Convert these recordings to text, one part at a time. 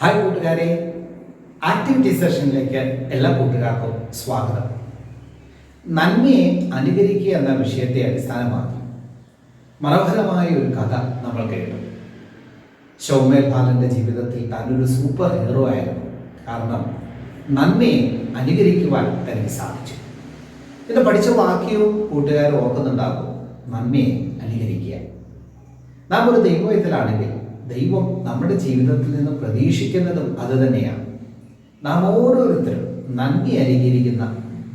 Hi കൂട്ടുകാരെ, activity സെഷനിലേക്ക് എല്ലാ കൂട്ടുകാർക്കും സ്വാഗതം. നന്മയെ അനുകരിക്കുക എന്ന വിഷയത്തെ അടിസ്ഥാനമാക്കി മനോഹരമായ ഒരു കഥ നമ്മൾ കേട്ടു. ശൗമേൽ ബാലന്റെ ജീവിതത്തിൽ താനൊരു സൂപ്പർ ഹീറോ ആയിരുന്നു. കാരണം നന്മയെ അനുകരിക്കുവാൻ തനിക്ക് സാധിച്ചു. ഇത് പഠിച്ച വാക്യവും കൂട്ടുകാർ ഓർക്കുന്നുണ്ടാകും. നന്മയെ അനുകരിക്കുക. നാം ഒരു ദൈവത്തിലാണെങ്കിൽ ദൈവം നമ്മുടെ ജീവിതത്തിൽ നിന്ന് പ്രതീക്ഷിക്കുന്നതും അത് തന്നെയാണ്. നാം ഓരോരുത്തരും നന്ദി അനുകരിക്കുന്ന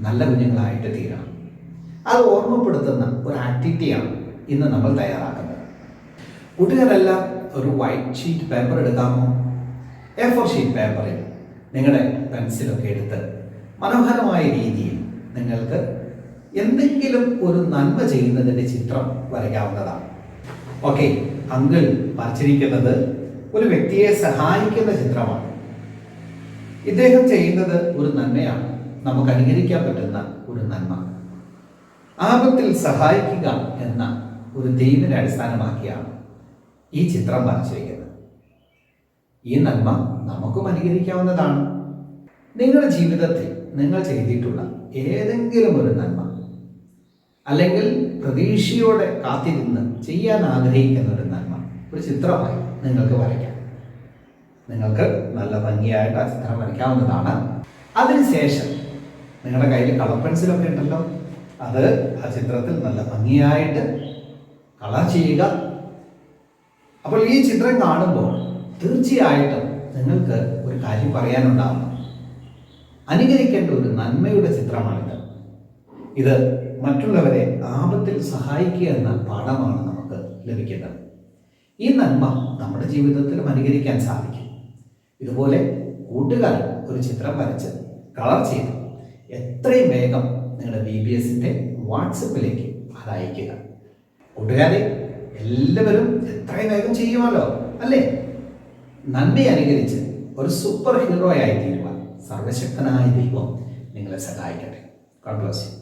നല്ല കുഞ്ഞുങ്ങളായിട്ട് തീരണം. അത് ഓർമ്മപ്പെടുത്തുന്ന ഒരു ആക്ടിവിറ്റിയാണ് ഇന്ന് നമ്മൾ തയ്യാറാക്കുന്നത്. കൂട്ടുകാരെല്ലാം ഒരു വൈറ്റ് ഷീറ്റ് പേപ്പർ എടുക്കാമോ? A4 ഷീറ്റ് പേപ്പറിൽ നിങ്ങളുടെ പെൻസിലൊക്കെ എടുത്ത് മനോഹരമായ രീതിയിൽ നിങ്ങൾക്ക് എന്തെങ്കിലും ഒരു നന്മ ചെയ്യുന്നതിൻ്റെ ചിത്രം വരയ്ക്കാവുന്നതാണ്. ഓക്കെ, അങ്കിൾ വരച്ചിരിക്കുന്നത് ഒരു വ്യക്തിയെ സഹായിക്കുന്ന ചിത്രമാണ്. ഇദ്ദേഹം ചെയ്യുന്നത് ഒരു നന്മയാണ്, നമുക്ക് അനുകരിക്കാൻ പറ്റുന്ന ഒരു നന്മ. ആപത്തിൽ സഹായിക്കുക എന്ന ഒരു തീമിനെ അടിസ്ഥാനമാക്കിയാണ് ഈ ചിത്രം വരച്ചിരിക്കുന്നത്. ഈ നന്മ നമുക്കും അനുകരിക്കാവുന്നതാണ്. നിങ്ങളുടെ ജീവിതത്തിൽ നിങ്ങൾ ചെയ്തിട്ടുള്ള ഏതെങ്കിലും ഒരു നന്മ, അല്ലെങ്കിൽ പ്രതീക്ഷയോടെ കാത്തിരുന്ന് ചെയ്യാൻ ആഗ്രഹിക്കുന്ന ഒരു നന്മ ഒരു ചിത്രമായി നിങ്ങൾക്ക് വരയ്ക്കാം. നിങ്ങൾക്ക് നല്ല ഭംഗിയായിട്ട് ആ ചിത്രം വരയ്ക്കാവുന്നതാണ്. അതിനുശേഷം നിങ്ങളുടെ കയ്യിൽ കളർ പെൻസിലൊക്കെ ഉണ്ടല്ലോ, അത് ആ ചിത്രത്തിൽ നല്ല ഭംഗിയായിട്ട് കളർ ചെയ്യുക. അപ്പോൾ ഈ ചിത്രം കാണുമ്പോൾ തീർച്ചയായിട്ടും നിങ്ങൾക്ക് ഒരു കാര്യം പറയാനുണ്ടാവണം. അനുകരിക്കേണ്ട ഒരു നന്മയുടെ ചിത്രമാണിത്. ഇത് മറ്റുള്ളവരെ ആപത്തിൽ സഹായിക്കുക എന്ന പാഠമാണ് നമുക്ക് ലഭിക്കുന്നത്. ഈ നന്മ നമ്മുടെ ജീവിതത്തിലും അനുകരിക്കാൻ സാധിക്കും. ഇതുപോലെ കൂട്ടുകാർ ഒരു ചിത്രം വരച്ച് കളർ ചെയ്ത് എത്രയും വേഗം നിങ്ങളുടെ VBSന്റെ വാട്സപ്പിലേക്ക് അത് അയക്കുക. കൂട്ടുകാരെ, എല്ലാവരും എത്രയും വേഗം ചെയ്യുമല്ലോ അല്ലേ? നന്മയെ അനുകരിച്ച് ഒരു സൂപ്പർ ഹീറോ ആയി തീരുവാൻ സർവശക്തനായ ദൈവം നിങ്ങളെ സഹായിക്കട്ടെ. God bless you.